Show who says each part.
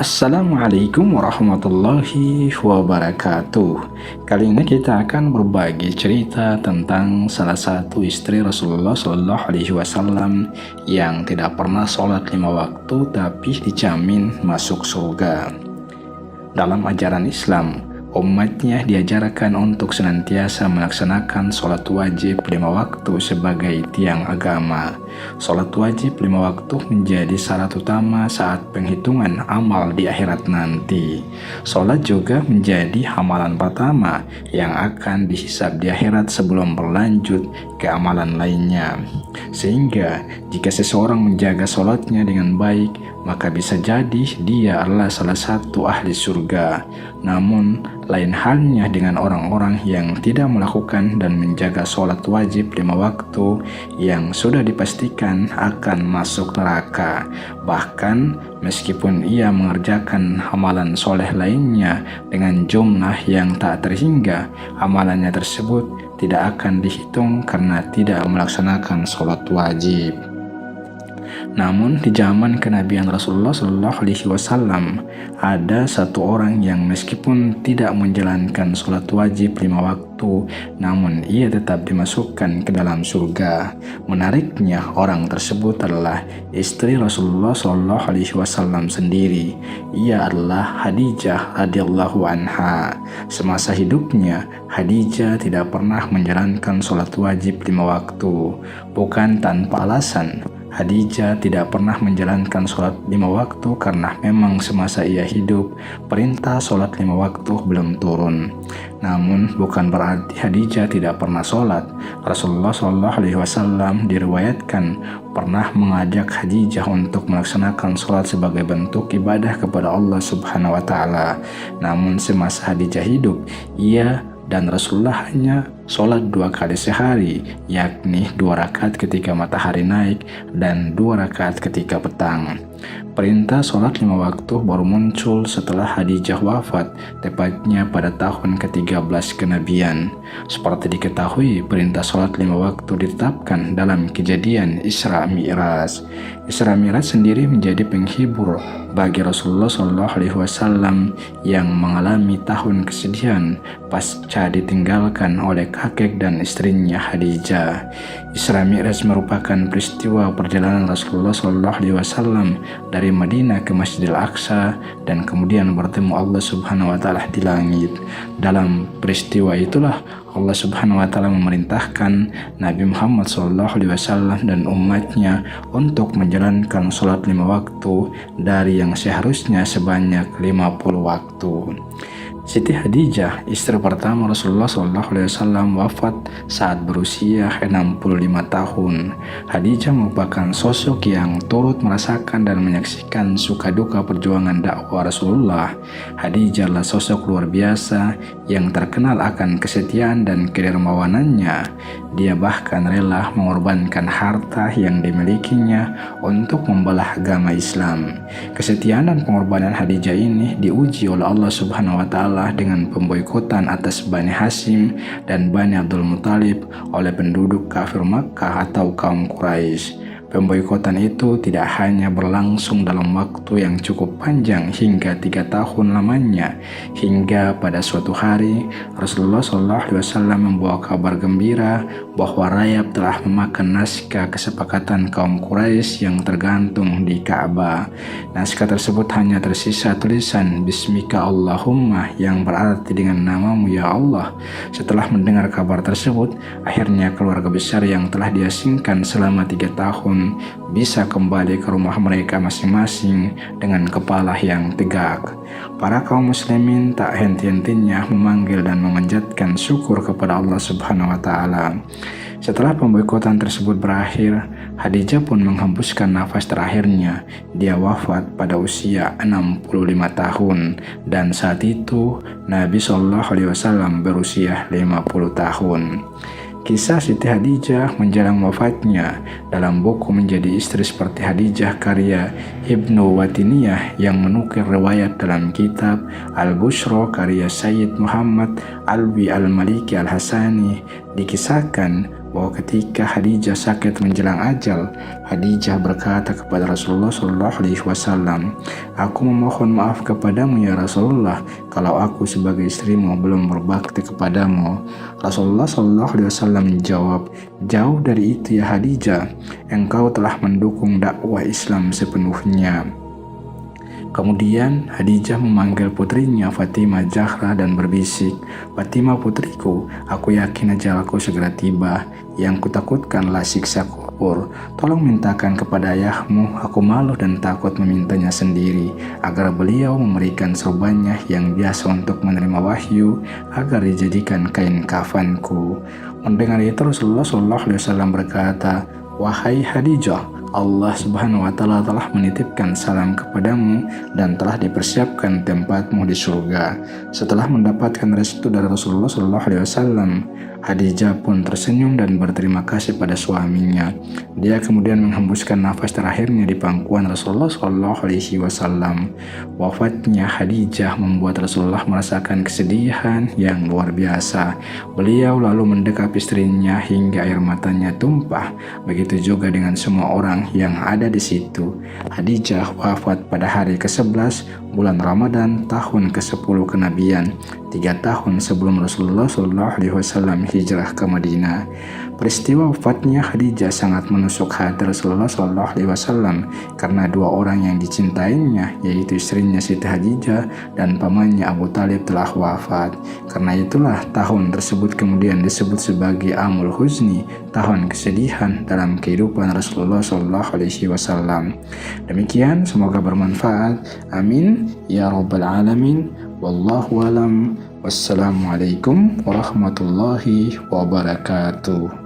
Speaker 1: Assalamualaikum warahmatullahi wabarakatuh. Kali ini kita akan berbagi cerita tentang salah satu istri Rasulullah Shallallahu Alaihi Wasallam yang tidak pernah sholat 5 waktu tapi dijamin masuk surga. Dalam ajaran Islam, umatnya diajarkan untuk senantiasa melaksanakan sholat wajib 5 waktu sebagai tiang agama. Sholat wajib 5 waktu menjadi syarat utama saat penghitungan amal di akhirat nanti. Sholat juga menjadi amalan pertama yang akan dihisab di akhirat sebelum berlanjut ke amalan lainnya. Sehingga jika seseorang menjaga sholatnya dengan baik, maka bisa jadi dia adalah salah satu ahli surga. Namun, lain halnya dengan orang-orang yang tidak melakukan dan menjaga sholat wajib 5 waktu yang sudah dipastikan akan masuk neraka. Bahkan, meskipun ia mengerjakan amalan soleh lainnya dengan jumlah yang tak terhingga, amalannya tersebut tidak akan dihitung karena tidak melaksanakan sholat wajib. Namun di zaman kenabian Rasulullah Shallallahu Alaihi Wasallam ada satu orang yang meskipun tidak menjalankan sholat wajib 5 waktu, namun ia tetap dimasukkan ke dalam surga. Menariknya, orang tersebut adalah istri Rasulullah Shallallahu Alaihi Wasallam sendiri. Ia adalah Khadijah radhiyallahu anha. Semasa hidupnya, Khadijah tidak pernah menjalankan sholat wajib 5 waktu, bukan tanpa alasan. Khadijah tidak pernah menjalankan sholat 5 waktu karena memang semasa ia hidup, perintah sholat 5 waktu belum turun. Namun bukan berarti Khadijah tidak pernah sholat. Rasulullah SAW diriwayatkan pernah mengajak Khadijah untuk melaksanakan sholat sebagai bentuk ibadah kepada Allah Subhanahu wa Ta'ala. Namun semasa Khadijah hidup, ia dan Rasulullah hanya sholat 2 kali sehari, yakni 2 rakaat ketika matahari naik dan 2 rakaat ketika petang. Perintah sholat 5 waktu baru muncul setelah Khadijah wafat, tepatnya pada tahun ke-13 kenabian. Seperti diketahui, perintah sholat 5 waktu ditetapkan dalam kejadian Isra Mi'raj. Isra Mi'raj sendiri menjadi penghibur bagi Rasulullah SAW yang mengalami tahun kesedihan pasca ditinggalkan oleh kakek dan istrinya Khadijah. Isra Mi'raj merupakan peristiwa perjalanan Rasulullah SAW dari Madinah ke Masjidil Aqsa dan kemudian bertemu Allah Subhanahu wa Ta'ala di langit. Dalam peristiwa itulah Allah Subhanahu wa Ta'ala memerintahkan Nabi Muhammad SAW dan umatnya untuk menjalankan sholat 5 waktu dari yang seharusnya sebanyak 50 waktu. Siti Khadijah, istri pertama Rasulullah SAW, wafat saat berusia 65 tahun. Khadijah merupakan sosok yang turut merasakan dan menyaksikan suka duka perjuangan dakwah Rasulullah. Khadijah adalah sosok luar biasa yang terkenal akan kesetiaan dan kedermawanannya. Dia bahkan rela mengorbankan harta yang dimilikinya untuk membelah agama Islam. Kesetiaan dan pengorbanan Khadijah ini diuji oleh Allah Subhanahu wa Ta'ala dengan pemboikotan atas Bani Hashim dan Bani Abdul Muthalib oleh penduduk kafir Makkah atau kaum Quraisy. Pemboikotan itu tidak hanya berlangsung dalam waktu yang cukup panjang hingga 3 tahun lamanya, hingga pada suatu hari Rasulullah SAW membawa kabar gembira bahwa rayap telah memakan naskah kesepakatan kaum Quraisy yang tergantung di Ka'bah. Naskah tersebut hanya tersisa tulisan Bismika Allahumma yang berarti dengan namamu ya Allah. Setelah mendengar kabar tersebut, akhirnya keluarga besar yang telah diasingkan selama 3 tahun bisa kembali ke rumah mereka masing-masing dengan kepala yang tegak. Para kaum muslimin tak henti-hentinya memanggil dan memanjatkan syukur kepada Allah Subhanahu wa Ta'ala. Setelah pemboikotan tersebut berakhir, Khadijah pun menghembuskan nafas terakhirnya. Dia wafat pada usia 65 tahun dan saat itu Nabi SAW berusia 50 tahun. Kisah Siti Khadijah menjelang wafatnya dalam buku Menjadi Istri Seperti Khadijah karya Ibnu Watiniyah yang menukil riwayat dalam kitab Al-Bushra karya Sayyid Muhammad Alwi Al-Maliki Al-Hasani, dikisahkan bahwa ketika Khadijah sakit menjelang ajal, Khadijah berkata kepada Rasulullah SAW, "Aku memohon maaf kepadamu ya Rasulullah, kalau aku sebagai istrimu belum berbakti kepadamu." Rasulullah SAW menjawab, "Jauh dari itu ya Khadijah, engkau telah mendukung dakwah Islam sepenuhnya." Kemudian Khadijah memanggil putrinya Fatimah Zahra dan berbisik, "Fatimah putriku, aku yakin ajalku segera tiba. Yang kutakutkanlah siksa kubur. Tolong mintakan kepada ayahmu, aku malu dan takut memintanya sendiri, agar beliau memberikan sorbannya yang biasa untuk menerima wahyu, agar dijadikan kain kafanku." Mendengar itu Rasulullah SAW berkata, "Wahai Khadijah, Allah Subhanahu wa Ta'ala telah menitipkan salam kepadamu dan telah dipersiapkan tempatmu di surga." Setelah mendapatkan restu dari Rasulullah SAW, Khadijah pun tersenyum dan berterima kasih pada suaminya. Dia kemudian menghembuskan nafas terakhirnya di pangkuan Rasulullah SAW. Wafatnya Khadijah membuat Rasulullah merasakan kesedihan yang luar biasa. Beliau lalu mendekap istrinya hingga air matanya tumpah. Begitu juga dengan semua orang yang ada di situ. Khadijah wafat pada hari ke-11 bulan Ramadan tahun ke-10 kenabian, 3 tahun sebelum Rasulullah SAW hijrah ke Madinah. Peristiwa wafatnya Khadijah sangat menusuk hati Rasulullah SAW karena dua orang yang dicintainya, yaitu istrinya Siti Khadijah dan pamannya Abu Talib, telah wafat. Karena itulah tahun tersebut kemudian disebut sebagai Amul Huzni, tahun kesedihan dalam kehidupan Rasulullah SAW. Demikian, semoga bermanfaat. Amin ya rabbal alamin. Wallahu alam. Wassalamualaikum warahmatullahi wabarakatuh.